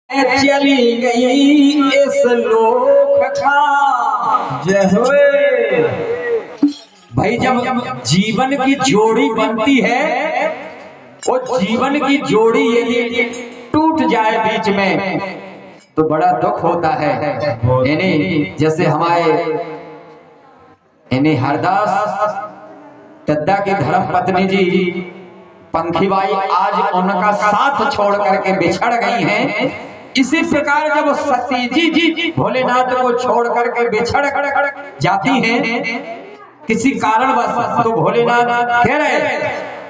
चली गई इस लोक का जय होए। भाई जब जीवन की जोड़ी बनती है वो जीवन की जोड़ी यदि टूट जाए बीच में तो बड़ा दुख होता है। यानी जैसे हमारे हरदास दद्दा की धर्म पत्नी जी पंखीबाई आज उनका साथ छोड़ करके बिछड़ गई हैं। इसी प्रकार जब सती जी भोलेनाथ को छोड़ करके बिछड़ जाती हैं किसी कारणवश, तो भोलेनाथ कह रहे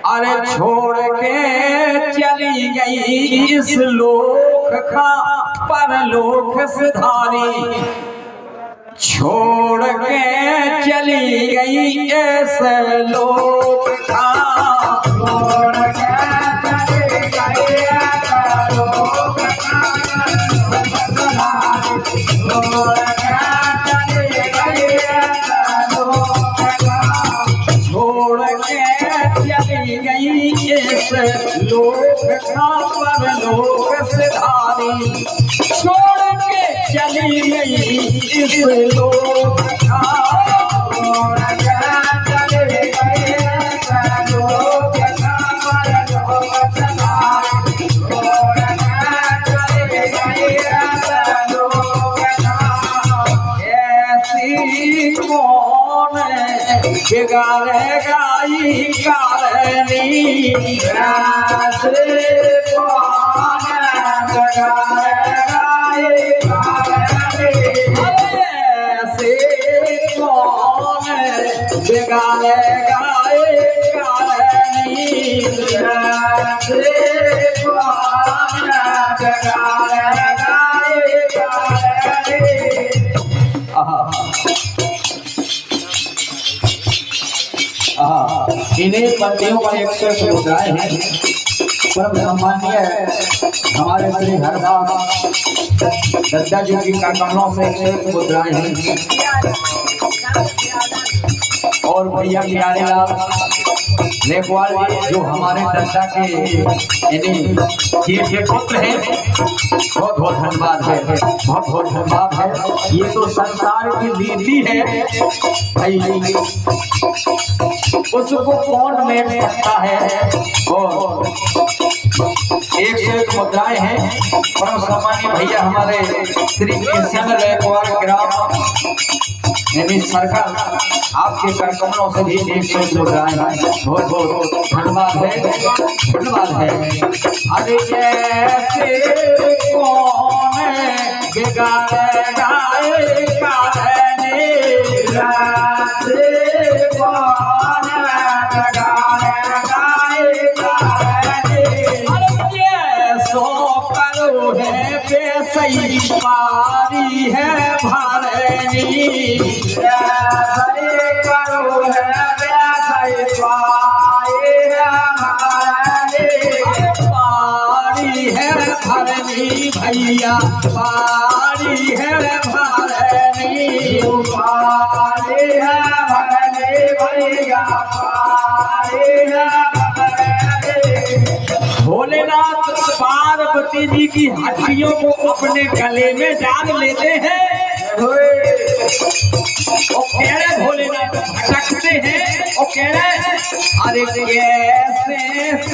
अरे छोड़ के चली गई इस लोक का परलोक सिधारी, छोड़ के चली गई इस लोक का लोक का परलोक सिधारी, छोड़ के चली गई इस लोक का ऐसी कौन बिगाड़ेगा ये कारणी, ऐसे कौन बिगाड़ेगा ये कारणी, ऐसे कौन बिगाड़ेगा ये कारणी, ऐसे कौन बिगाड़ेगा ये कारणी। इन्हीं पंक्तियों का एक से मुद्राएं हैं। परम सम्मानीय हमारे श्री हरदास दद्दा जी की कमलों से एक मुद्राएं हैं। और भैया प्यारे लाल लेखवाल जो हमारे दद्दा के ये पुत्र हैं, बहुत बहुत धन्यवाद है, बहुत बहुत धन्यवाद है। ये तो संसार की रीति है भाई, उसको कौन मेट सकता है। और एक से एक मुद्राएं हैं। परम सम्मानीय भैया हमारे श्री कृष्ण लेखवाल ग्राम यानी सरकार आपके करकमलों से भी एक से एक मुद्राएं हैं। बहुत बहुत धन्यवाद है, धन्यवाद है। अरे कैसे कौन बिगाड़ेगा ये कारणी, कैसे कौन बिगाड़ेगा ये कारणी, सो करो है बेसई पारी है भरनी, करो है बेसई पारी है पारी है भरनी भैया, पारी है भरनी, पारी है भरनी भैया, पारी है भरनी। भोलेनाथ पार्वती जी की हड्डियों को अपने गले में डाल लेते हैं। और कह रहे भोलेनाथ भटकते हैं और कह रहे अरे कैसे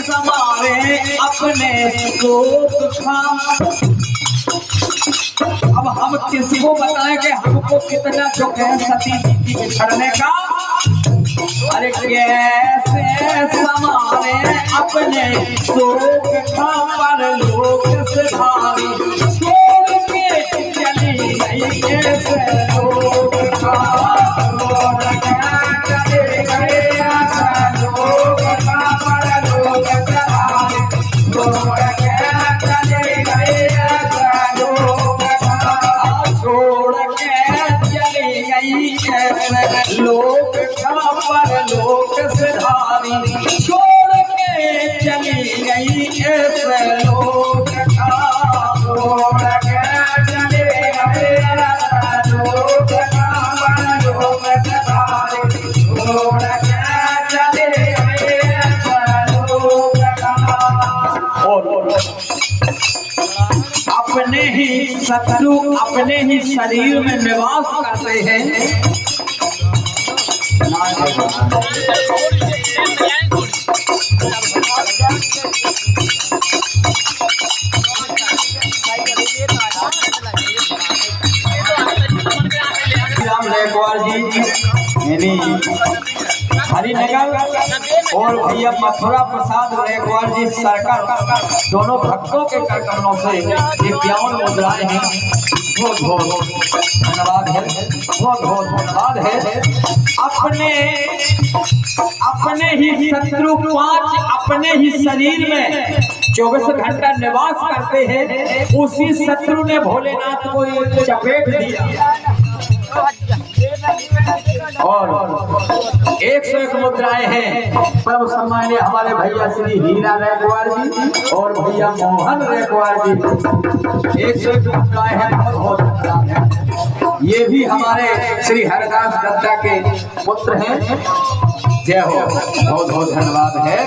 समारे अपने शोक का। अब हम किसको बताएं कि हमको कितना दुख है सती जी की बिछड़ने का। अरे कैसे समारे अपने शोक का परलोक सिधारी, छोड़ के चली गई ऐसे लोक का, छोड़ के चली गई ऐसे लोक का परलोक सिधारी, छोड़ के चली गई ऐसे लोक का, छोड़ के चली गई ऐसे लोक का परलोक सिधारी, छोड़ के चली गई ऐसे लोक का। अपने ही शत्रु अपने ही शरीर में निवास करते हैं। राम रेखवार जी हरिनगर और भैया मथुरा प्रसाद रेखवार जी सरकार दोनों भक्तों के कर कमलों से ये 51 मुद्राएं हैं। बहुत बहुत धन्यवाद है, बहुत बहुत धन्यवाद है। अपने ही शत्रु 5 अपने ही शरीर में 24 घंटा निवास करते हैं। उसी शत्रु ने भोलेनाथ को चपेट दिया और 101 मुद्राएं हैं। परम सम्मानीय हमारे भैया श्री हीरा रेखवार जी और भैया मोहन रेखवार जी 101 मुद्राएं हैं। बहुत बहुत ये भी हमारे श्री हरदास दत्ता के पुत्र हैं। जय हो, बहुत बहुत धन्यवाद है।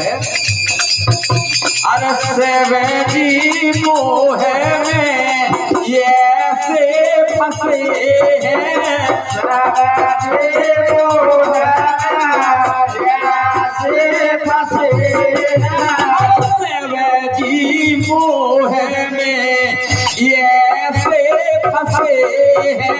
अरे सेवे जी मोहे में ये से फंसे हैं, सेवे जी मोहे में ये से फंसे हैं।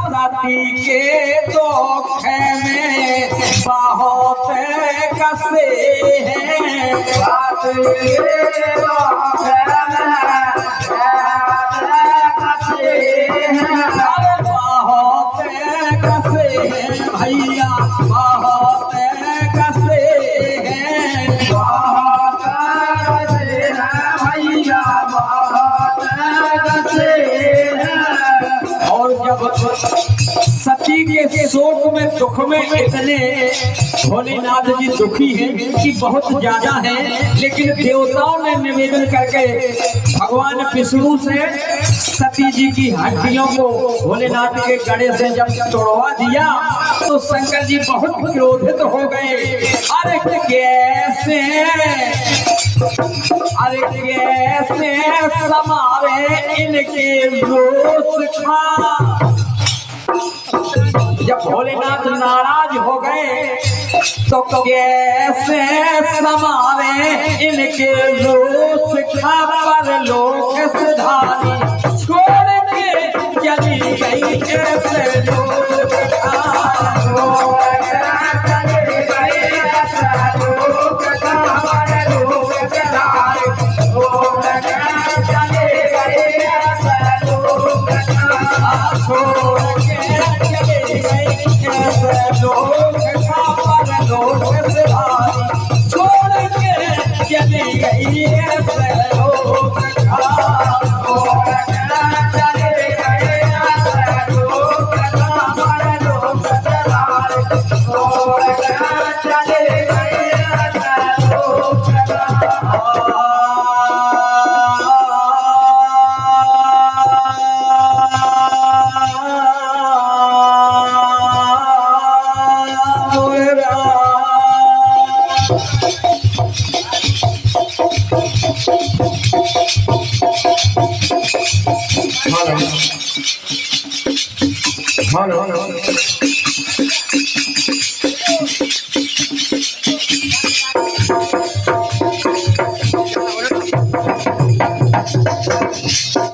सती के धोखे में बहुत कसे हैं। बहुत कसे हैं भैया, बहुत कसे हैं। बहुत कसे हैं भैया, बहुत कसे हैं। और जब सती के शोक में दुख में इतने भोलेनाथ जी दुखी हैं कि बहुत ज्यादा हैं, लेकिन देवताओं ने निवेदन करके भगवान विष्णु से सती जी की हड्डियों को भोलेनाथ के गड़े से जब तोड़वा दिया तो शंकर जी बहुत क्रोधित हो गए। अरे कैसे समारे इनके रोष खा। जब भोलेनाथ नाराज हो गए तो कैसे समारे इनके रोष खा। पर लोक सुधारी छोड़ के चली गई ऐसे लोग हेलो